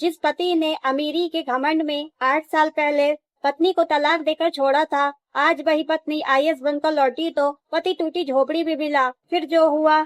जिस पति ने अमीरी के घमंड में 8 साल पहले पत्नी को तलाक देकर छोड़ा था, आज वही पत्नी आईएएस बनकर लौटी तो पति टूटी झोपड़ी में मिला। फिर जो हुआ।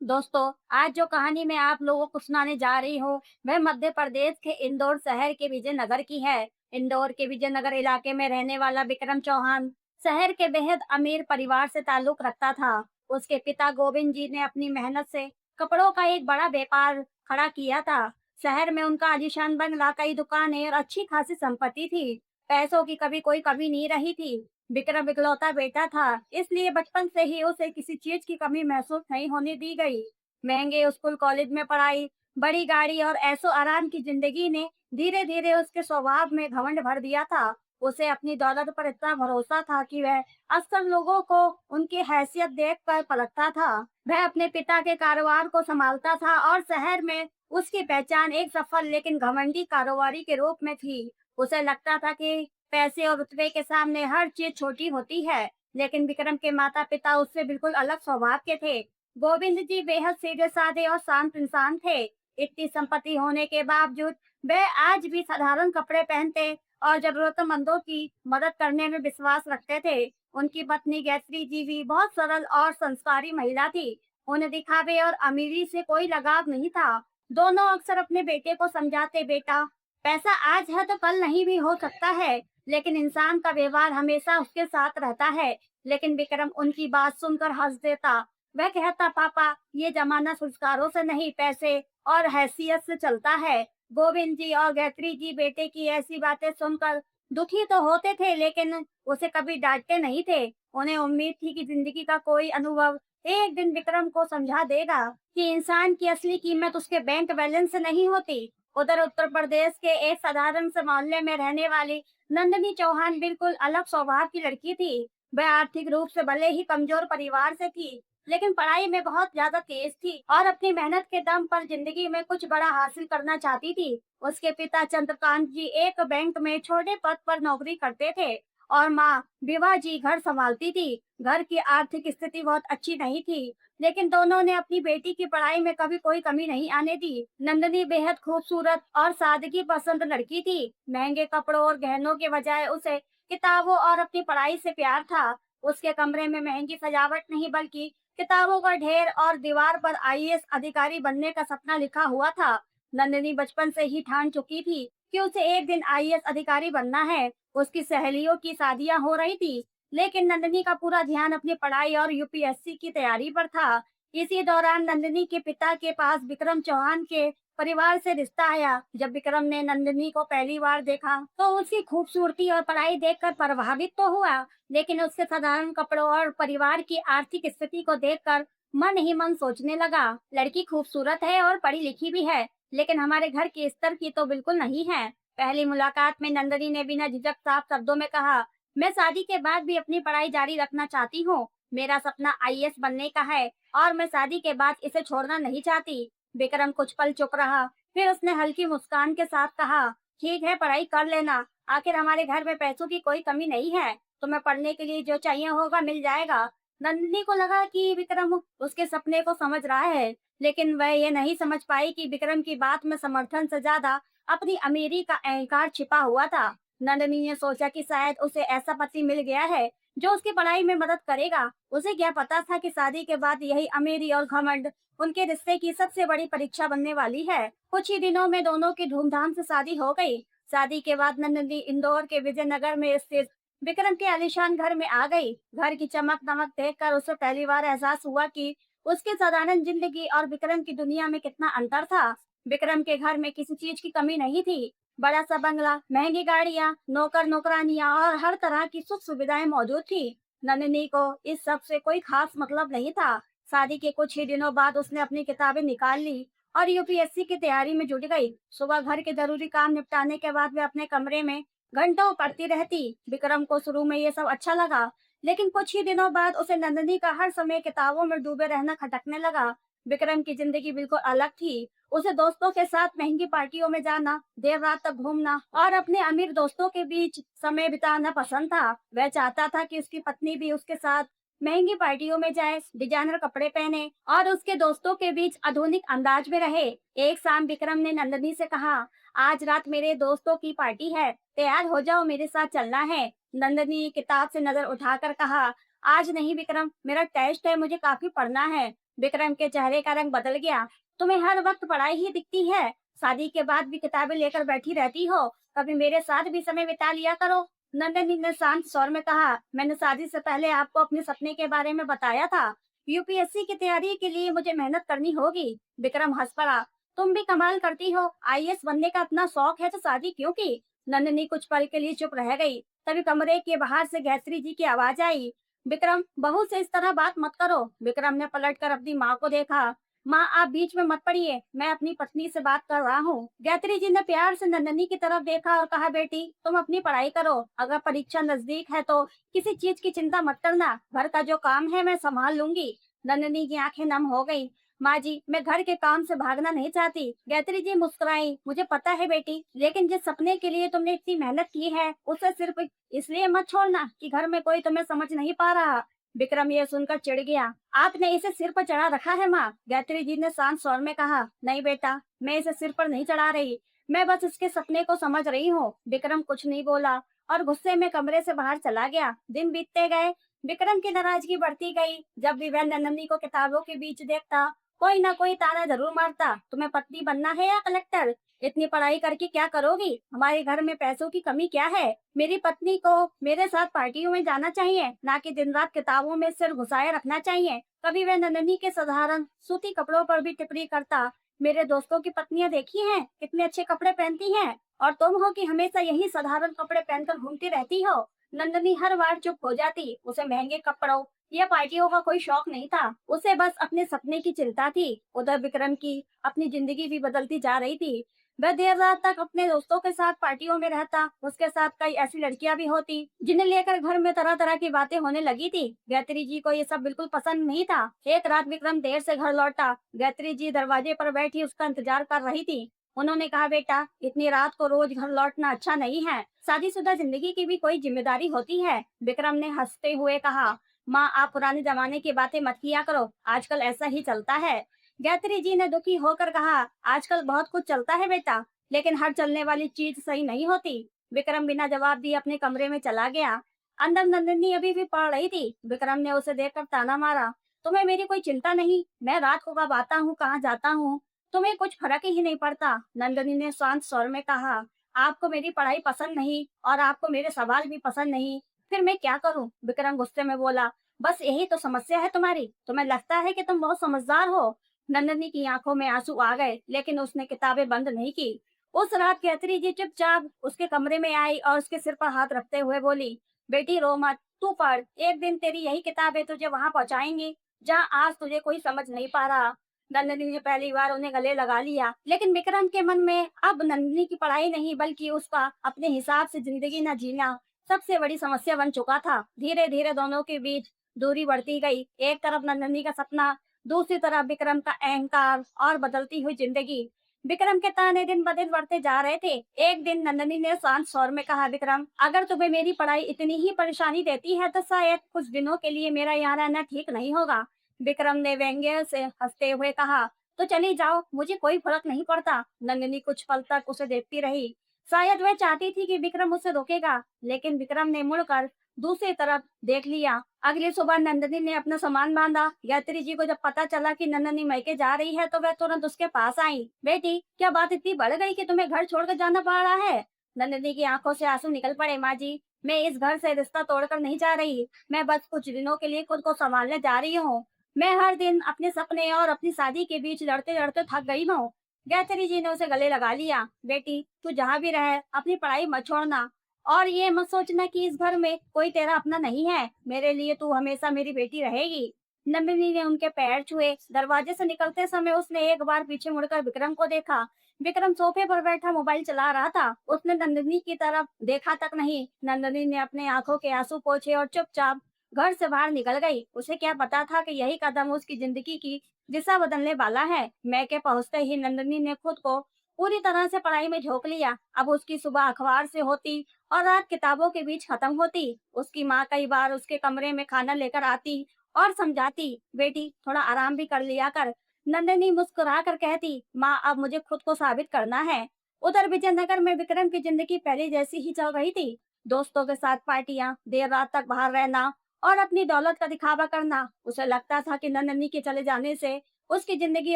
दोस्तों, आज जो कहानी मैं आप लोगों को सुनाने जा रही हूँ, वह मध्य प्रदेश के इंदौर शहर के विजयनगर की है। इंदौर के विजयनगर इलाके में रहने वाला विक्रम चौहान शहर के बेहद अमीर परिवार से ताल्लुक रखता था। उसके पिता गोविंद जी ने अपनी मेहनत से कपड़ों का एक बड़ा व्यापार खड़ा किया था। शहर में उनका आलीशान बंगला, कई दुकानें और अच्छी खासी संपत्ति थी। पैसों की कभी कोई कमी नहीं रही थी। विक्रम इकलौता बेटा था, इसलिए बचपन से ही उसे किसी चीज की कमी महसूस नहीं होने दी गई। महंगे स्कूल कॉलेज में पढ़ाई, बड़ी गाड़ी और ऐशो आराम की जिंदगी ने धीरे धीरे उसके स्वभाव में घमंड भर दिया था। उसे अपनी दौलत पर इतना भरोसा था कि वह अक्सर लोगों को उनकी हैसियत देखकर पलटता था। वह अपने पिता के कारोबार को संभालता था और शहर में उसकी पहचान एक सफल लेकिन घमंडी कारोबारी के रूप में थी। उसे लगता था कि पैसे और रुतबे के सामने हर चीज छोटी होती है, लेकिन विक्रम के माता पिता उससे बिल्कुल अलग स्वभाव के थे। गोविंद जी बेहद सीधे साधे और शांत इंसान थे। इतनी संपत्ति होने के बावजूद वे आज भी साधारण कपड़े पहनते और जरूरतमंदों की मदद करने में विश्वास रखते थे। उनकी पत्नी गायत्री जी भी बहुत सरल और संस्कारी महिला थी। उन्हें दिखावे और अमीरी से कोई लगाव नहीं था। दोनों अक्सर अपने बेटे को समझाते, बेटा, पैसा आज है तो कल नहीं भी हो सकता है, लेकिन इंसान का व्यवहार हमेशा उसके साथ रहता है। लेकिन विक्रम उनकी बात सुनकर हंस देता। वह कहता, पापा, ये जमाना संस्कारों से नहीं, पैसे और हैसियत से चलता है। गोविंद जी और गायत्री जी बेटे की ऐसी बातें सुनकर दुखी तो होते थे, लेकिन उसे कभी डांटते नहीं थे। उन्हें उम्मीद थी कि जिंदगी का कोई अनुभव एक दिन विक्रम को समझा देगा कि इंसान की असली कीमत उसके बैंक बैलेंस से नहीं होती। उधर उत्तर प्रदेश के एक साधारण से मोहल्ले में रहने वाली नंदनी चौहान बिल्कुल अलग स्वभाव की लड़की थी। वह आर्थिक रूप से भले ही कमजोर परिवार से थी, लेकिन पढ़ाई में बहुत ज्यादा तेज थी और अपनी मेहनत के दम पर जिंदगी में कुछ बड़ा हासिल करना चाहती थी। उसके पिता चंद्रकांत जी एक बैंक में छोटे पद पर नौकरी करते थे और माँ विभा जी घर संभालती थी। घर की आर्थिक स्थिति बहुत अच्छी नहीं थी, लेकिन दोनों ने अपनी बेटी की पढ़ाई में कभी कोई कमी नहीं आने दी। नंदनी बेहद खूबसूरत और सादगी पसंद लड़की थी। महंगे कपड़ों और गहनों के बजाय उसे किताबों और अपनी पढ़ाई से प्यार था। उसके कमरे में महंगी सजावट नहीं, बल्कि किताबों का ढेर और दीवार पर आईएएस अधिकारी बनने का सपना लिखा हुआ था। नंदनी बचपन से ही ठान चुकी थी कि उसे एक दिन आईएएस अधिकारी बनना है। उसकी सहेलियों की शादियां हो रही थी, लेकिन नंदनी का पूरा ध्यान अपनी पढ़ाई और यूपीएससी की तैयारी पर था। इसी दौरान नंदनी के पिता के पास विक्रम चौहान के परिवार से रिश्ता आया। जब विक्रम ने नंदनी को पहली बार देखा तो उसकी खूबसूरती और पढ़ाई देखकर प्रभावित तो हुआ, लेकिन उसके साधारण कपड़ों और परिवार की आर्थिक स्थिति को देखकर मन ही मन सोचने लगा, लड़की खूबसूरत है और पढ़ी लिखी भी है, लेकिन हमारे घर के स्तर की तो बिल्कुल नहीं है। पहली मुलाकात में नंदनी ने बिना झिझक साफ शब्दों में कहा, मैं शादी के बाद भी अपनी पढ़ाई जारी रखना चाहती हूँ। मेरा सपना आईएएस बनने का है और मैं शादी के बाद इसे छोड़ना नहीं चाहती। विक्रम कुछ पल चुप रहा, फिर उसने हल्की मुस्कान के साथ कहा, ठीक है, पढ़ाई कर लेना। आखिर हमारे घर में पैसों की कोई कमी नहीं है। तुम्हें पढ़ने के लिए जो चाहिए होगा मिल जाएगा। नंदिनी को लगा कि विक्रम उसके सपने को समझ रहा है, लेकिन वह ये नहीं समझ पाई कि विक्रम की बात में समर्थन से ज्यादा अपनी अमीरी का अहंकार छिपा हुआ था। नंदिनी ने सोचा कि शायद उसे ऐसा पति मिल गया है जो उसकी पढ़ाई में मदद करेगा। उसे क्या पता था कि शादी के बाद यही अमीरी और घमंड उनके रिश्ते की सबसे बड़ी परीक्षा बनने वाली है। कुछ ही दिनों में दोनों की धूमधाम से शादी हो गई। शादी के बाद नंदिनी इंदौर के विजयनगर में स्थित विक्रम के आलीशान घर में आ गई। घर की चमक दमक देखकर उसे पहली बार एहसास हुआ कि उसकी साधारण जिंदगी और विक्रम की दुनिया में कितना अंतर था। विक्रम के घर में किसी चीज की कमी नहीं थी। बड़ा सा बंगला, महंगी गाड़ियां, नौकर नौकरानियां और हर तरह की सुख सुविधाएं मौजूद थी। नंदिनी को इस सब से कोई खास मतलब नहीं था। शादी के कुछ ही दिनों बाद उसने अपनी किताबें निकाल ली और यूपीएससी की तैयारी में जुट गई। सुबह घर के जरूरी काम निपटाने के बाद वे अपने कमरे में घंटों पढ़ती रहती। विक्रम को शुरू में ये सब अच्छा लगा, लेकिन कुछ ही दिनों बाद उसे नंदिनी का हर समय किताबों में डूबे रहना खटकने लगा। विक्रम की जिंदगी बिल्कुल अलग थी। उसे दोस्तों के साथ महंगी पार्टियों में जाना, देर रात तक घूमना और अपने अमीर दोस्तों के बीच समय बिताना पसंद था। वह चाहता था कि उसकी पत्नी भी उसके साथ महंगी पार्टियों में जाए, डिजाइनर कपड़े पहने और उसके दोस्तों के बीच आधुनिक अंदाज में रहे। एक शाम विक्रम ने नंदिनी से कहा, आज रात मेरे दोस्तों की पार्टी है, तैयार हो जाओ, मेरे साथ चलना है। नंदिनी ने किताब से नजर उठाकर कहा, आज नहीं विक्रम, मेरा टेस्ट है, मुझे काफी पढ़ना है। विक्रम के चेहरे का रंग बदल गया। तुम्हें हर वक्त पढ़ाई ही दिखती है, शादी के बाद भी किताबें लेकर बैठी रहती हो, कभी मेरे साथ भी समय बिता लिया करो। नंदनी ने शांत स्वर में कहा, मैंने शादी से पहले आपको अपने सपने के बारे में बताया था। यूपीएससी की तैयारी के लिए मुझे मेहनत करनी होगी। विक्रम हंस पड़ा, तुम भी कमाल करती हो, आईएएस बनने का इतना शौक है तो शादी क्यों की। नंदनी कुछ पल के लिए चुप रह गई। तभी कमरे के बाहर से गायत्री जी की आवाज आई, विक्रम, बहू से इस तरह बात मत करो। विक्रम ने पलटकर अपनी माँ को देखा। माँ, आप बीच में मत पड़िए, मैं अपनी पत्नी से बात कर रहा हूँ। गायत्री जी ने प्यार से नंदनी की तरफ देखा और कहा, बेटी, तुम अपनी पढ़ाई करो, अगर परीक्षा नजदीक है तो किसी चीज की चिंता मत करना, घर का जो काम है मैं संभाल लूंगी। नंदनी की आंखें नम हो गई। माँ जी, मैं घर के काम से भागना नहीं चाहती। गायत्री जी मुस्कुराई, मुझे पता है बेटी, लेकिन जिस सपने के लिए तुमने इतनी मेहनत की है उसे सिर्फ इसलिए मत छोड़ना कि घर में कोई तुम्हें समझ नहीं पा रहा। विक्रम ये सुनकर चिढ़ गया। आपने इसे सिर पर चढ़ा रखा है माँ, गायत्री जी ने शांत स्वर में कहा। नहीं बेटा, मैं इसे सिर पर नहीं चढ़ा रही, मैं बस इसके सपने को समझ रही हूँ। विक्रम कुछ नहीं बोला और गुस्से में कमरे से बाहर चला गया। दिन बीतते गए, विक्रम की नाराजगी बढ़ती गई। जब भी वह नंदनी को किताबों के बीच देखता, कोई ना कोई ताना जरूर मारता, तुम्हें पत्नी बनना है या कलेक्टर, इतनी पढ़ाई करके क्या करोगी, हमारे घर में पैसों की कमी क्या है, मेरी पत्नी को मेरे साथ पार्टियों में जाना चाहिए, ना कि दिन रात किताबों में सिर घुसाए रखना चाहिए। कभी वह नंदनी के साधारण सूती कपड़ों पर भी टिप्पणी करता, मेरे दोस्तों की पत्नियां देखी हैं, कितने अच्छे कपड़े पहनती हैं, और तुम हो कि हमेशा यही साधारण कपड़े पहनकर घूमती रहती हो। नंदनी हर बार चुप हो जाती। उसे महंगे कपड़ों या पार्टियों का कोई शौक नहीं था, उसे बस अपने सपने की चिंता थी। उधर विक्रम की अपनी जिंदगी भी बदलती जा रही थी। वह देर रात तक अपने दोस्तों के साथ पार्टियों में रहता। उसके साथ कई ऐसी लड़कियां भी होती जिन्हें लेकर घर में तरह तरह की बातें होने लगी थी। गायत्री जी को ये सब बिल्कुल पसंद नहीं था। एक रात विक्रम देर से घर लौटा। गायत्री जी दरवाजे पर बैठी उसका इंतजार कर रही थी। उन्होंने कहा, बेटा, इतनी रात को रोज घर लौटना अच्छा नहीं है, शादीशुदा जिंदगी की भी कोई जिम्मेदारी होती है। विक्रम ने हंसते हुए कहा, माँ, आप पुराने जमाने की बातें मत किया करो, आजकल ऐसा ही चलता है। गायत्री जी ने दुखी होकर कहा, आजकल बहुत कुछ चलता है बेटा, लेकिन हर चलने वाली चीज सही नहीं होती। विक्रम बिना जवाब दिए अपने कमरे में चला गया। अंदर नंदिनी अभी भी पढ़ रही थी। विक्रम ने उसे देखकर ताना मारा, तुम्हें मेरी कोई चिंता नहीं, मैं रात को कब आता हूँ, कहाँ जाता हूँ, तुम्हें कुछ फर्क ही नहीं पड़ता। नंदिनी ने शांत स्वर में कहा, आपको मेरी पढ़ाई पसंद नहीं और आपको मेरे सवाल भी पसंद नहीं, फिर मैं क्या करूं? विक्रम गुस्से में बोला, बस यही तो समस्या है तुम्हारी, तुम्हें लगता है कि तुम बहुत समझदार हो। नंदनी की आंखों में आंसू आ गए, लेकिन उसने किताबें बंद नहीं की। उस रात गायत्री जी चुपचाप उसके कमरे में आई और उसके सिर पर हाथ रखते हुए बोली, बेटी रो मत, तू पढ़, एक दिन तेरी यही किताबें तुझे वहां पहुंचाएंगी जहां आज तुझे कोई समझ नहीं पा रहा। नंदनी ने पहली बार उन्हें गले लगा लिया, लेकिन विक्रम के मन में अब नंदनी की पढ़ाई नहीं बल्कि उसका अपने हिसाब से जिंदगी न जीना सबसे बड़ी समस्या बन चुका था। धीरे धीरे दोनों के बीच दूरी बढ़ती गई। एक तरफ नंदनी का सपना, दूसरी तरफ विक्रम का अहंकार और बदलती हुई जिंदगी। विक्रम के ताने दिन ब दिन बढ़ते जा रहे थे। एक दिन नंदनी ने शांत स्वर में कहा, विक्रम, अगर तुम्हें मेरी पढ़ाई इतनी ही परेशानी देती है तो शायद कुछ दिनों के लिए मेरा यहाँ रहना ठीक नहीं होगा। विक्रम ने व्यंग्य से हंसते हुए कहा, तो चली जाओ, मुझे कोई फर्क नहीं पड़ता। नंदिनी कुछ पल तक उसे देखती रही। शायद वह चाहती थी कि विक्रम उसे रोकेगा, लेकिन विक्रम ने मुड़कर दूसरी तरफ देख लिया। अगली सुबह नंदिनी ने अपना सामान बांधा। गायत्री जी को जब पता चला कि नंदिनी मायके जा रही है तो वह तुरंत उसके पास आई। बेटी, क्या बात इतनी बढ़ गई कि तुम्हें घर छोड़कर जाना पड़ रहा है? नंदिनी की आंखों से आंसू निकल पड़े। माँ जी, मैं इस घर से रिश्ता तोड़कर नहीं जा रही, मैं बस कुछ दिनों के लिए खुद को संभालने जा रही हूँ। मैं हर दिन अपने सपने और अपनी शादी के बीच लड़ते लड़ते थक गई हूँ। गायत्री जी ने उसे गले लगा लिया। बेटी, तू जहाँ भी रहे अपनी पढ़ाई मत छोड़ना, और ये मत सोचना कि इस घर में कोई तेरा अपना नहीं है, मेरे लिए तू हमेशा मेरी बेटी रहेगी। नंदिनी ने उनके पैर छुए। दरवाजे से निकलते समय उसने एक बार पीछे मुड़कर विक्रम को देखा। विक्रम सोफे पर बैठा मोबाइल चला रहा था। उसने नंदिनी की तरफ देखा तक नहीं। नंदिनी ने अपने आंखों के आंसू पोंछे और चुपचाप घर से बाहर निकल गई। उसे क्या पता था कि यही कदम उसकी जिंदगी की दिशा बदलने वाला है। मैके पहुंचते ही नंदिनी ने खुद को पूरी तरह से पढ़ाई में झोंक लिया। अब उसकी सुबह अखबार से होती और रात किताबों के बीच खत्म होती। उसकी माँ कई बार उसके कमरे में खाना लेकर आती और समझाती, बेटी थोड़ा आराम भी कर लिया कर। नंदिनी मुस्कुरा कर कहती, माँ अब मुझे खुद को साबित करना है। उधर विजयनगर में विक्रम की जिंदगी पहले जैसी ही चल रही थी। दोस्तों के साथ पार्टियां, देर रात तक बाहर रहना और अपनी दौलत का दिखावा करना। उसे लगता था कि नंदिनी के चले जाने से उसकी जिंदगी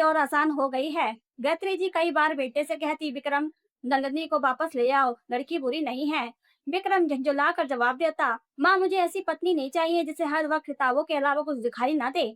और आसान हो गई है। गायत्री जी कई बार बेटे से कहती, विक्रम नंदिनी को वापस ले आओ, लड़की बुरी नहीं है। विक्रम झंझुला कर जवाब देता, माँ मुझे ऐसी पत्नी नहीं चाहिए जिसे हर वक्त किताबों के अलावा कुछ दिखाई ना दे।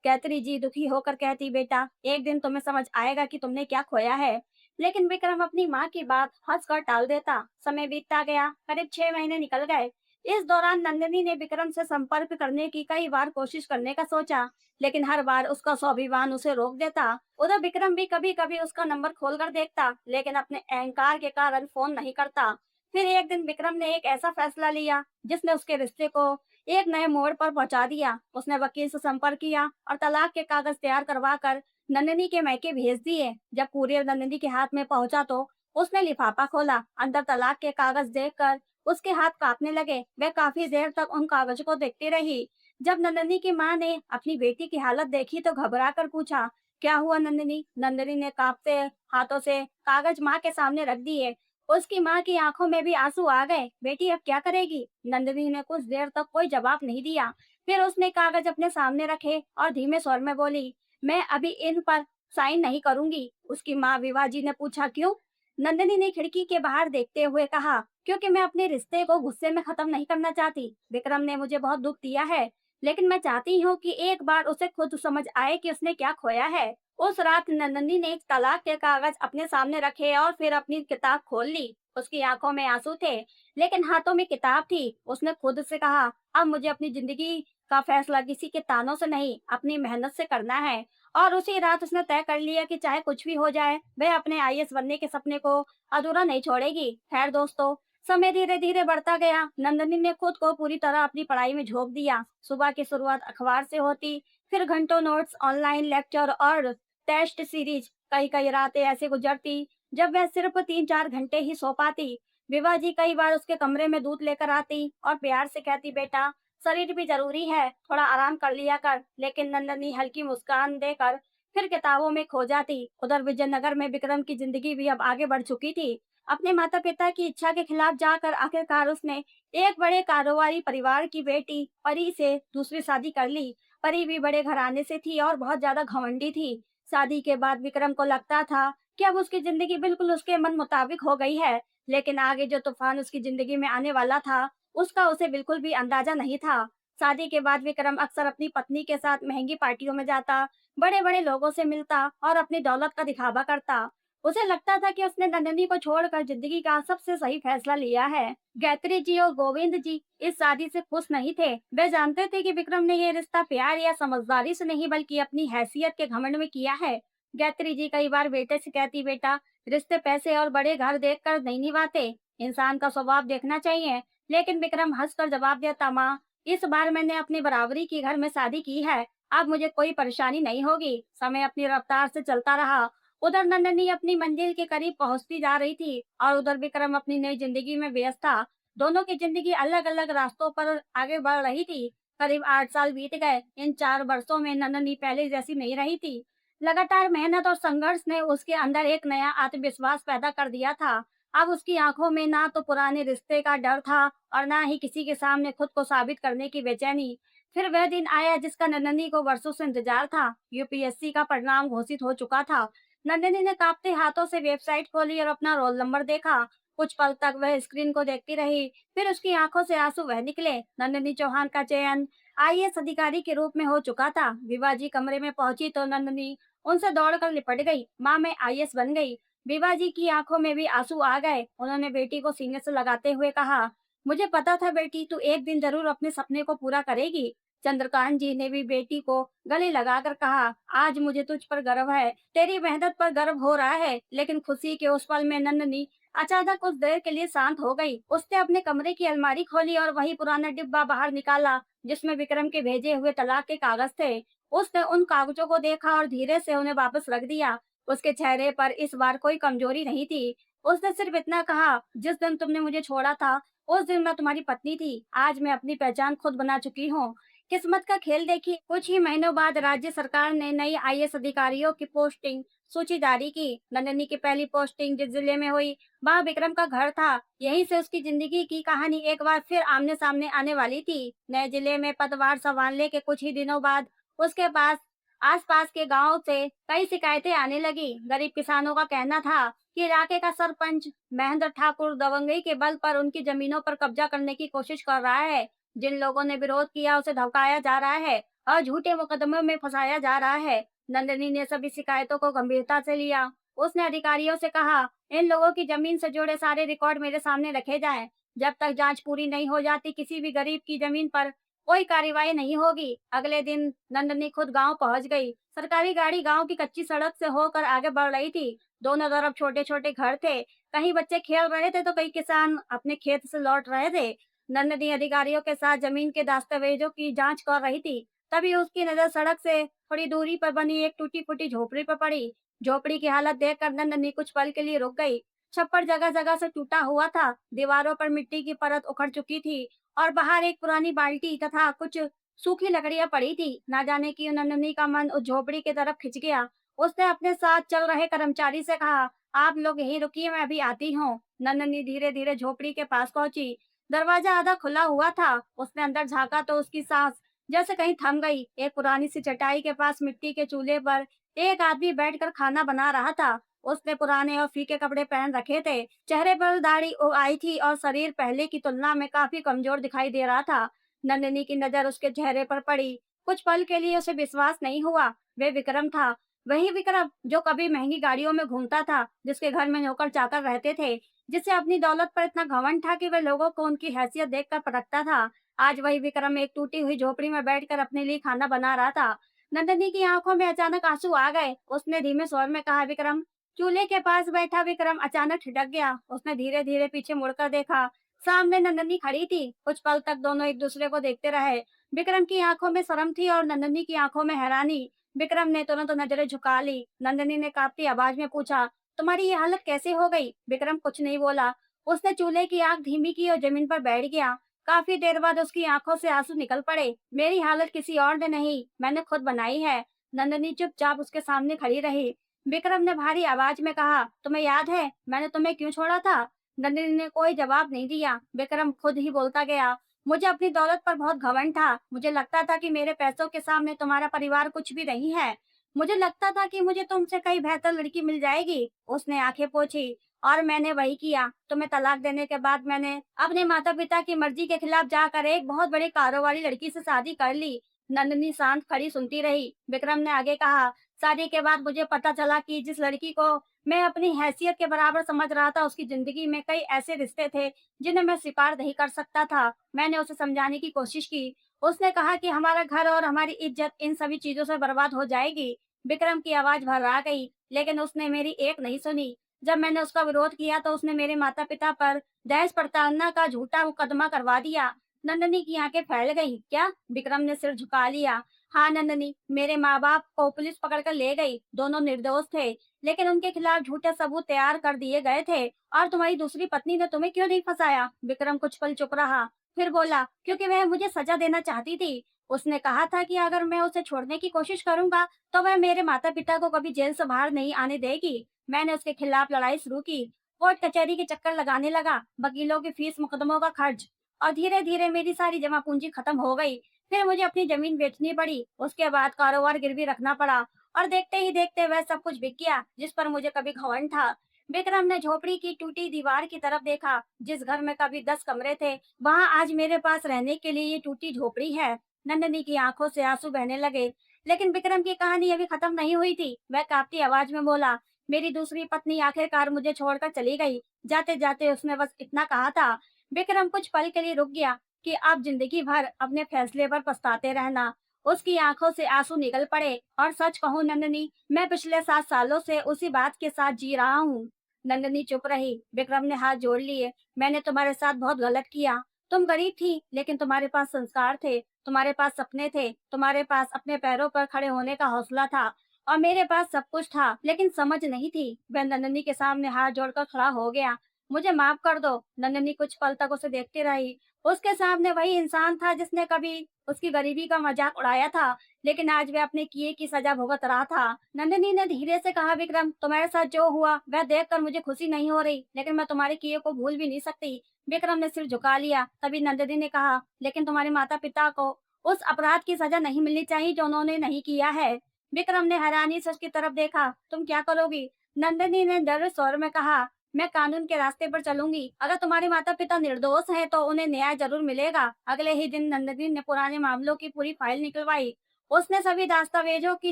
गायत्री जी दुखी होकर कहती, बेटा एक दिन तुम्हें समझ आएगा कि तुमने क्या खोया है। लेकिन विक्रम अपनी माँ की बात हंसकर टाल देता। समय बीतता गया, करीब 6 महीने निकल गए। इस दौरान नंदिनी ने विक्रम से संपर्क करने की कई बार कोशिश करने का सोचा, लेकिन हर बार उसका स्वाभिमान उसे रोक देता। उधर विक्रम भी कभी कभी उसका नंबर खोलकर देखता, लेकिन अपने अहंकार के कारण फोन नहीं करता। फिर एक दिन विक्रम ने एक ऐसा फैसला लिया जिसने उसके रिश्ते को एक नए मोड़ पर पहुंचा दिया। उसने वकील से संपर्क किया और तलाक के कागज तैयार करवा कर नंदिनी के मायके भेज दिए। जब कुरियर नंदिनी के हाथ में पहुंचा तो उसने लिफाफा खोला। अंदर तलाक के कागज देखकर उसके हाथ कांपने लगे। वह काफी देर तक उन कागज को देखती रही। जब नंदिनी की माँ ने अपनी बेटी की हालत देखी तो घबरा कर पूछा, क्या हुआ नंदिनी? नंदिनी ने कांपते हाथों से कागज माँ के सामने रख दिए। उसकी माँ की आंखों में भी आंसू आ गए। बेटी अब क्या करेगी? नंदिनी ने कुछ देर तक कोई जवाब नहीं दिया। फिर उसने कागज अपने सामने रखे और धीमे स्वर में बोली, मैं अभी इन पर साइन नहीं करूंगी। उसकी माँ विवाजी ने पूछा, क्यों? नंदिनी ने खिड़की के बाहर देखते हुए कहा, क्योंकि मैं अपने रिश्ते को गुस्से में खत्म नहीं करना चाहती। विक्रम ने मुझे बहुत दुख दिया है, लेकिन मैं चाहती हूँ कि एक बार उसे खुद समझ आए कि उसने क्या खोया है। उस रात नंदिनी ने तलाक के कागज अपने सामने रखे और फिर अपनी किताब खोल ली। उसकी आंखों में आंसू थे, लेकिन हाथों में किताब थी। उसने खुद से कहा, अब मुझे अपनी जिंदगी का फैसला किसी के तानों से नहीं, अपनी मेहनत से करना है। और उसी रात उसने तय कर लिया कि चाहे कुछ भी हो जाए, वह अपने आईएएस बनने के सपने को अधूरा नहीं छोड़ेगी। खैर दोस्तों, समय धीरे धीरे बढ़ता गया। नंदिनी ने खुद को पूरी तरह अपनी पढ़ाई में झोंक दिया। सुबह की शुरुआत अखबार से होती, फिर घंटों नोट्स, ऑनलाइन लेक्चर और टेस्ट सीरीज। कई कई रातें ऐसे गुजरती जब वह सिर्फ 3-4 घंटे ही सो पाती। विभा जी कई बार उसके कमरे में दूध लेकर आती और प्यार से कहती, बेटा शरीर भी जरूरी है, थोड़ा आराम कर लिया कर। लेकिन नंदनी हल्की मुस्कान देकर फिर किताबों में खो जाती। उधर विजयनगर में विक्रम की जिंदगी भी अब आगे बढ़ चुकी थी। अपने माता पिता की इच्छा के खिलाफ जाकर आखिरकार उसने एक बड़े कारोबारी परिवार की बेटी परी से दूसरी शादी कर ली। परी भी बड़े घराने से थी और बहुत ज्यादा घमंडी थी। शादी के बाद विक्रम को लगता था कि अब उसकी जिंदगी बिल्कुल उसके मन मुताबिक हो गई है, लेकिन आगे जो तूफान उसकी जिंदगी में आने वाला था उसका उसे बिल्कुल भी अंदाजा नहीं था। शादी के बाद विक्रम अक्सर अपनी पत्नी के साथ महंगी पार्टियों में जाता, बड़े बड़े लोगों से मिलता और अपनी दौलत का दिखावा करता। उसे लगता था कि उसने नंदिनी को छोड़कर जिंदगी का सबसे सही फैसला लिया है। गायत्री जी और गोविंद जी इस शादी से खुश नहीं थे। वे जानते थे कि विक्रम ने यह रिश्ता प्यार या समझदारी से नहीं बल्कि अपनी हैसियत के घमंड में किया है। गायत्री जी कई बार बेटे से कहती, बेटा रिश्ते पैसे और बड़े घर देखकर नहीं निभाते, इंसान का स्वभाव देखना चाहिए। लेकिन विक्रम हंसकर जवाब देता, माँ इस बार मैंने अपनी बराबरी की घर में शादी की है, अब मुझे कोई परेशानी नहीं होगी। समय अपनी रफ्तार से चलता रहा। उधर नंदनी अपनी मंजिल के करीब पहुंचती जा रही थी और उधर विक्रम अपनी नई जिंदगी में व्यस्त था। दोनों की जिंदगी अलग अलग रास्तों पर आगे बढ़ रही थी। करीब 8 साल बीत गए। इन 4 वर्षों में नंदनी पहले जैसी नहीं रही थी। लगातार मेहनत और संघर्ष ने उसके अंदर एक नया आत्मविश्वास पैदा कर दिया था। अब उसकी आंखों में ना तो पुराने रिश्ते का डर था और ना ही किसी के सामने खुद को साबित करने की बेचैनी। फिर वह दिन आया जिसका नंदनी को वर्षों से इंतजार था। यूपीएससी का परिणाम घोषित हो चुका था। नंदिनी ने कांपते हाथों से वेबसाइट खोली और अपना रोल नंबर देखा। कुछ पल तक वह स्क्रीन को देखती रही, फिर उसकी आंखों से आंसू बह निकले। नंदिनी चौहान का चयन आईएएस अधिकारी के रूप में हो चुका था। विवाजी कमरे में पहुंची तो नंदिनी उनसे दौड़कर लिपट गई, माँ मैं आईएएस बन गई। विवाजी की आंखों में भी आंसू आ गए। उन्होंने बेटी को सीने से लगाते हुए कहा, मुझे पता था बेटी तू एक दिन जरूर अपने सपने को पूरा करेगी। चंद्रकांत जी ने भी बेटी को गले लगाकर कहा, आज मुझे तुझ पर गर्व है, तेरी मेहनत पर गर्व हो रहा है। लेकिन खुशी के उस पल में नंदनी अचानक कुछ देर के लिए शांत हो गई। उसने अपने कमरे की अलमारी खोली और वही पुराना डिब्बा बाहर निकाला जिसमें विक्रम के भेजे हुए तलाक के कागज थे। उसने उन कागजों को देखा और धीरे से उन्हें वापस रख दिया। उसके चेहरे पर इस बार कोई कमजोरी नहीं थी। उसने सिर्फ इतना कहा, जिस दिन तुमने मुझे छोड़ा था उस दिन मैं तुम्हारी पत्नी थी। आज मैं अपनी पहचान खुद बना चुकी हूँ। किस्मत का खेल देखिए, कुछ ही महीनों बाद राज्य सरकार ने नई आईएएस अधिकारियों की पोस्टिंग सूची जारी की। नंदनी की पहली पोस्टिंग जिस जिले में हुई वहाँ विक्रम का घर था। यहीं से उसकी जिंदगी की कहानी एक बार फिर आमने सामने आने वाली थी। नए जिले में पदभार संभालने के कुछ ही दिनों बाद उसके पास आसपास के गांव से कई शिकायतें आने लगी। गरीब किसानों का कहना था कि इलाके का सरपंच महेंद्र ठाकुर दबंगई के बल पर उनकी जमीनों पर कब्जा करने की कोशिश कर रहा है। जिन लोगों ने विरोध किया उसे धमकाया जा रहा है और झूठे मुकदमों में फंसाया जा रहा है। नंदिनी ने सभी शिकायतों को गंभीरता से लिया। उसने अधिकारियों से कहा, इन लोगों की जमीन से जुड़े सारे रिकॉर्ड मेरे सामने रखे जाएं। जब तक जांच पूरी नहीं हो जाती किसी भी गरीब की जमीन पर कोई कार्रवाई नहीं होगी। अगले दिन नंदनी खुद गांव पहुंच गई। सरकारी गाड़ी गांव की कच्ची सड़क से होकर आगे बढ़ रही थी। दोनों तरफ छोटे छोटे घर थे। कहीं बच्चे खेल रहे थे तो कई किसान अपने खेत से लौट रहे थे। नंदनी अधिकारियों के साथ जमीन के दस्तावेजों की जांच कर रही थी। तभी उसकी नजर सड़क से थोड़ी दूरी पर बनी एक टूटी फूटी झोपड़ी पर पड़ी। झोपड़ी की हालत देखकर नंदनी कुछ पल के लिए रुक गई। छप्पर जगह जगह से टूटा हुआ था। दीवारों पर मिट्टी की परत उखड़ चुकी थी और बाहर एक पुरानी बाल्टी तथा कुछ सूखी लकड़ियां पड़ी थी। ना जाने क्यों नंदनी का मन उस झोपड़ी की तरफ खिंच गया। उसने अपने साथ चल रहे कर्मचारी से कहा, आप लोग यहीं रुकिए, मैं अभी आती हूँ। नंदनी धीरे धीरे झोपड़ी के पास पहुंची। दरवाजा आधा खुला हुआ था। उसने अंदर झांका तो उसकी सांस जैसे कहीं थम गई। एक पुरानी सी चटाई के पास मिट्टी के चूल्हे पर एक आदमी बैठकर खाना बना रहा था। उसने पुराने और फीके कपड़े पहन रखे थे। चेहरे पर दाढ़ी आई थी और शरीर पहले की तुलना में काफी कमजोर दिखाई दे रहा था। नंदिनी की नजर उसके चेहरे पर पड़ी। कुछ पल के लिए उसे विश्वास नहीं हुआ। वे विक्रम था। वही विक्रम जो कभी महंगी गाड़ियों में घूमता था, जिसके घर में नौकर चाकर रहते थे, जिसे अपनी दौलत पर इतना घमंड था कि वह लोगों को उनकी हैसियत देखकर परखता था। आज वही विक्रम एक टूटी हुई झोपड़ी में बैठकर अपने लिए खाना बना रहा था। नंदिनी की आंखों में अचानक आंसू आ गए। उसने धीमे स्वर में कहा, विक्रम। चूल्हे के पास बैठा विक्रम अचानक ठिठक गया। उसने धीरे धीरे पीछे मुड़कर देखा। सामने नंदनी खड़ी थी। कुछ पल तक दोनों एक दूसरे को देखते रहे। विक्रम की आंखों में शर्म थी और नंदनी की आंखों में हैरानी। विक्रम ने तुरंत नजरें झुका ली। नंदनी ने कांपती आवाज में पूछा, तुम्हारी ये हालत कैसे हो गई? विक्रम कुछ नहीं बोला। उसने चूल्हे की आग धीमी की और जमीन पर बैठ गया। काफी देर बाद उसकी आंखों से आंसू निकल पड़े। मेरी हालत किसी और ने नहीं, मैंने खुद बनाई है। नंदनी चुपचाप उसके सामने खड़ी रही। विक्रम ने भारी आवाज में कहा, तुम्हें याद है मैंने तुम्हें क्यों छोड़ा था? नंदिनी ने कोई जवाब नहीं दिया। विक्रम खुद ही बोलता गया, मुझे अपनी दौलत पर बहुत घमंड था। मुझे लगता था कि मेरे पैसों के सामने तुम्हारा परिवार कुछ भी नहीं है। मुझे लगता था कि मुझे तुमसे कहीं बेहतर लड़की मिल जाएगी। उसने आंखें पोंछी। और मैंने वही किया। तुम्हें तलाक देने के बाद मैंने अपने माता पिता की मर्जी के खिलाफ जाकर एक बहुत बड़ी कारोबारी लड़की से शादी कर ली। नंदिनी शांत खड़ी सुनती रही। विक्रम ने आगे कहा, शादी के बाद मुझे पता चला कि जिस लड़की को मैं अपनी हैसियत के बराबर समझ रहा था, उसकी जिंदगी में कई ऐसे रिश्ते थे जिन्हें मैं स्वीकार नहीं कर सकता था। मैंने उसे समझाने की कोशिश की। उसने कहा कि हमारा घर और हमारी इज्जत इन सभी चीजों से बर्बाद हो जाएगी। विक्रम की आवाज भर्रा गई, लेकिन उसने मेरी एक नहीं सुनी। जब मैंने उसका विरोध किया तो उसने मेरे माता पिता पर दहेज प्रताड़ना का झूठा मुकदमा करवा दिया। नंदनी की आंखें फैल गई। क्या? विक्रम ने सिर झुका लिया। हाँ नंदनी, मेरे माँ बाप को पुलिस पकड़कर ले गई। दोनों निर्दोष थे, लेकिन उनके खिलाफ झूठे सबूत तैयार कर दिए गए थे। और तुम्हारी दूसरी पत्नी ने तुम्हें क्यों नहीं फंसाया? विक्रम कुछ पल चुप रहा, फिर बोला, क्योंकि वह मुझे सजा देना चाहती थी। उसने कहा था कि अगर मैं उसे छोड़ने की कोशिश करूंगा तो वह मेरे माता पिता को कभी जेल से बाहर नहीं आने देगी। मैंने उसके खिलाफ लड़ाई शुरू की। कोर्ट कचहरी के चक्कर लगाने लगा, वकीलों की फीस, मुकदमों का खर्च, और धीरे धीरे मेरी सारी जमा पूंजी खत्म हो गई। फिर मुझे अपनी जमीन बेचनी पड़ी। उसके बाद कारोबार गिरवी रखना पड़ा और देखते ही देखते वह सब कुछ बिक गया जिस पर मुझे कभी घमंड था। विक्रम ने झोपड़ी की टूटी दीवार की तरफ देखा। जिस घर में कभी 10 कमरे थे, वहां आज मेरे पास रहने के लिए ये टूटी झोपड़ी है। नंदनी की आंखों से आंसू बहने लगे। लेकिन विक्रम की कहानी अभी खत्म नहीं हुई थी। वह कांपती आवाज में बोला, मेरी दूसरी पत्नी आखिरकार मुझे छोड़कर चली गई। जाते जाते उसने बस इतना कहा था। विक्रम कुछ पल के लिए रुक गया कि अब जिंदगी भर अपने फैसले पर पछताते रहना। उसकी आंखों से आंसू निकल पड़े। और सच कहूं नंदनी, मैं पिछले 7 सालों से उसी बात के साथ जी रहा हूँ। नंदनी चुप रही। विक्रम ने हाथ जोड़ लिए। मैंने तुम्हारे साथ बहुत गलत किया। तुम गरीब थी, लेकिन तुम्हारे पास संस्कार थे, तुम्हारे पास सपने थे, तुम्हारे पास अपने पैरों पर खड़े होने का हौसला था। और मेरे पास सब कुछ था, लेकिन समझ नहीं थी। वह नंदनी के सामने हाथ जोड़कर खड़ा हो गया। मुझे माफ कर दो। नंदनी कुछ पल तक उसे देखती रही। उसके सामने वही इंसान था जिसने कभी उसकी गरीबी का मजाक उड़ाया था, लेकिन आज वह अपने किए की सजा भुगत रहा था। नंदनी ने धीरे से कहा, विक्रम, तुम्हारे साथ जो हुआ वह देखकर मुझे खुशी नहीं हो रही, लेकिन मैं तुम्हारे किए को भूल भी नहीं सकती। विक्रम ने सिर झुका लिया। तभी नंदिनी ने कहा, लेकिन तुम्हारे माता पिता को उस अपराध की सजा नहीं मिलनी चाहिए जो उन्होंने नहीं किया है। विक्रम ने हैरानी से उसकी तरफ देखा। तुम क्या करोगी? नंदिनी ने डर स्वर में कहा, मैं कानून के रास्ते पर चलूंगी। अगर तुम्हारे माता पिता निर्दोष हैं तो उन्हें न्याय जरूर मिलेगा। अगले ही दिन नंदिनी ने पुराने मामलों की पूरी फाइल निकलवाई। उसने सभी दस्तावेजों की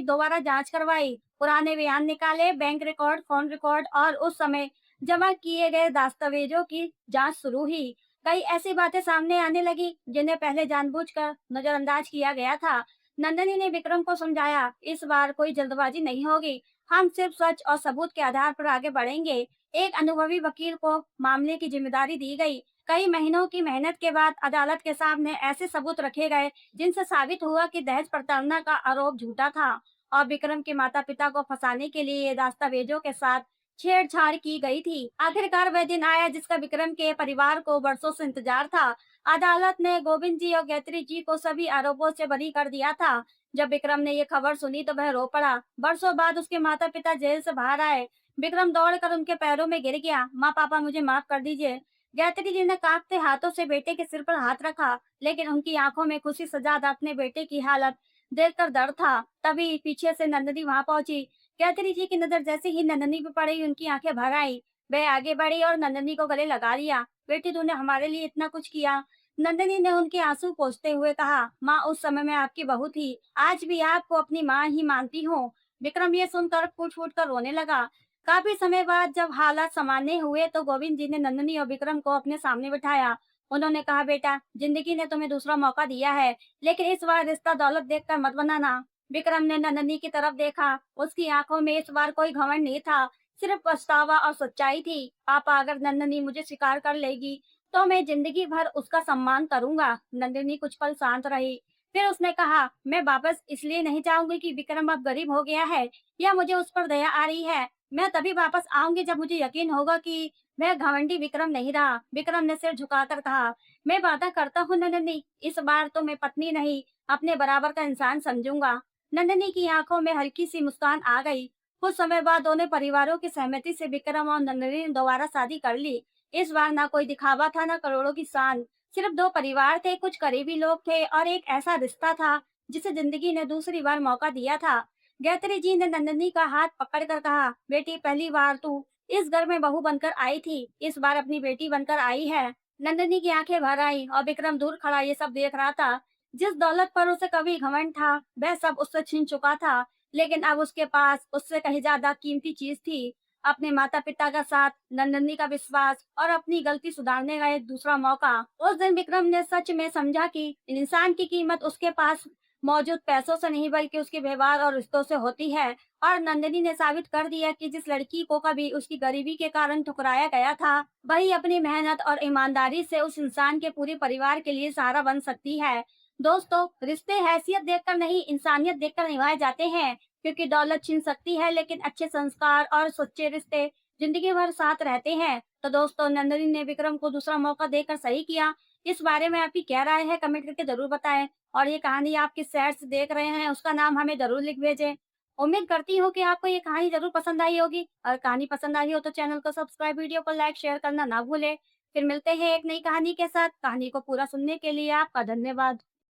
दोबारा जांच करवाई, पुराने बयान निकाले, बैंक रिकॉर्ड, फोन रिकॉर्ड और उस समय जमा किए गए दस्तावेजों की जांच शुरू हुई। कई ऐसी बातें सामने आने लगी जिन्हें पहले जानबूझकर नजरअंदाज किया गया था। नंदनी ने विक्रम को समझाया, इस बार कोई जल्दबाजी नहीं होगी। हम सिर्फ सच और सबूत के आधार पर आगे बढ़ेंगे। एक अनुभवी वकील को मामले की जिम्मेदारी दी गई। कई महीनों की मेहनत के बाद अदालत के सामने ऐसे सबूत रखे गए जिनसे साबित हुआ कि दहेज प्रताड़ना का आरोप झूठा था और विक्रम के माता पिता को फंसाने के लिए ये दस्तावेजों के साथ छेड़छाड़ की गई थी। आखिरकार वह दिन आया जिसका विक्रम के परिवार को बरसों से इंतजार था। अदालत ने गोविंद जी और गायत्री जी को सभी आरोपों से बरी कर दिया था। जब विक्रम ने ये खबर सुनी तो वह रो पड़ा। बरसों बाद उसके माता पिता जेल से बाहर आए। विक्रम दौड़कर उनके पैरों में गिर गया। माँ, पापा, मुझे माफ कर दीजिए। गायत्री जी ने कांपते हाथों से बेटे के सिर पर हाथ रखा, लेकिन उनकी आंखों में खुशी से ज्यादा अपने बेटे की हालत देखकर डर था। तभी पीछे से नंदनी वहां पहुंची। गायत्री जी की नजर जैसे ही नंदनी पे पड़ी, उनकी आंखें भर आई। वह आगे बढ़ी और नंदनी को गले लगा लिया। बेटी, तूने हमारे लिए इतना कुछ किया। नंदनी ने उनके आंसू पोंछते हुए कहा, माँ, उस समय मैं आपकी बहू थी, आज भी आपको अपनी माँ ही मानती हूँ। विक्रम ये सुनकर फूट फूट कर रोने लगा। काफी समय बाद जब हालात सामान्य हुए तो गोविंद जी ने नंदनी और विक्रम को अपने सामने बिठाया। उन्होंने कहा, बेटा, जिंदगी ने तुम्हें दूसरा मौका दिया है, लेकिन इस बार रिश्ता दौलत देखकर मत बनाना। विक्रम ने नंदनी की तरफ देखा। उसकी आंखों में इस बार कोई घमंड नहीं था, सिर्फ पछतावा और सच्चाई थी। पापा, अगर नंदनी मुझे स्वीकार कर लेगी तो मैं जिंदगी भर उसका सम्मान करूंगा। नंदिनी कुछ पल शांत रही। फिर उसने कहा, मैं वापस इसलिए नहीं चाहूंगी कि विक्रम अब गरीब हो गया है या मुझे उस पर दया आ रही है। मैं तभी वापस आऊंगी जब मुझे यकीन होगा कि वह घमंडी विक्रम नहीं रहा। विक्रम ने सिर झुकाकर कहा, मैं वादा करता हूँ नंदिनी, इस बार तो मैं पत्नी नहीं, अपने बराबर का इंसान समझूंगा। नंदिनी की आंखों में हल्की सी मुस्कान आ गई। कुछ समय बाद दोनों परिवारों की सहमति से विक्रम और नंदिनी ने दोबारा शादी कर ली। इस बार ना कोई दिखावा था, ना करोड़ों की शान। सिर्फ दो परिवार थे, कुछ करीबी लोग थे और एक ऐसा रिश्ता था जिसे जिंदगी ने दूसरी बार मौका दिया था। गायत्री जी ने नंदिनी का हाथ पकड़कर कहा, बेटी, पहली बार तू इस घर में बहू बनकर आई थी, इस बार अपनी बेटी बनकर आई है। नंदिनी की आंखें भर आई और विक्रम दूर खड़ा ये सब देख रहा था। जिस दौलत पर उसे कभी घमंड था वह सब उससे छिन चुका था, लेकिन अब उसके पास उससे कहीं ज्यादा कीमती चीज थी, अपने माता पिता का साथ, नंदनी का विश्वास और अपनी गलती सुधारने का एक दूसरा मौका। उस दिन विक्रम ने सच में समझा कि इंसान की कीमत उसके पास मौजूद पैसों से नहीं बल्कि उसके व्यवहार और रिश्तों से होती है। और नंदिनी ने साबित कर दिया कि जिस लड़की को कभी उसकी गरीबी के कारण ठुकराया गया था, वही अपनी मेहनत और ईमानदारी से उस इंसान के पूरे परिवार के लिए सहारा बन सकती है। दोस्तों, रिश्ते हैसियत देखकर नहीं, इंसानियत देखकर निभाए जाते हैं, क्योंकि दौलत छीन सकती है लेकिन अच्छे संस्कार और सच्चे रिश्ते जिंदगी भर साथ रहते हैं। तो दोस्तों, नंदिनी ने विक्रम को दूसरा मौका देकर सही किया। इस बारे में आपकी क्या राय है, कमेंट करके जरूर बताएं। और ये कहानी आप किस शहर से देख रहे हैं उसका नाम हमें जरूर लिख भेजें। उम्मीद करती हूँ कि आपको ये कहानी जरूर पसंद आई होगी। और कहानी पसंद आई हो तो चैनल को सब्सक्राइब, वीडियो को लाइक, शेयर करना ना भूलें। फिर मिलते हैं एक नई कहानी के साथ। कहानी को पूरा सुनने के लिए आपका धन्यवाद।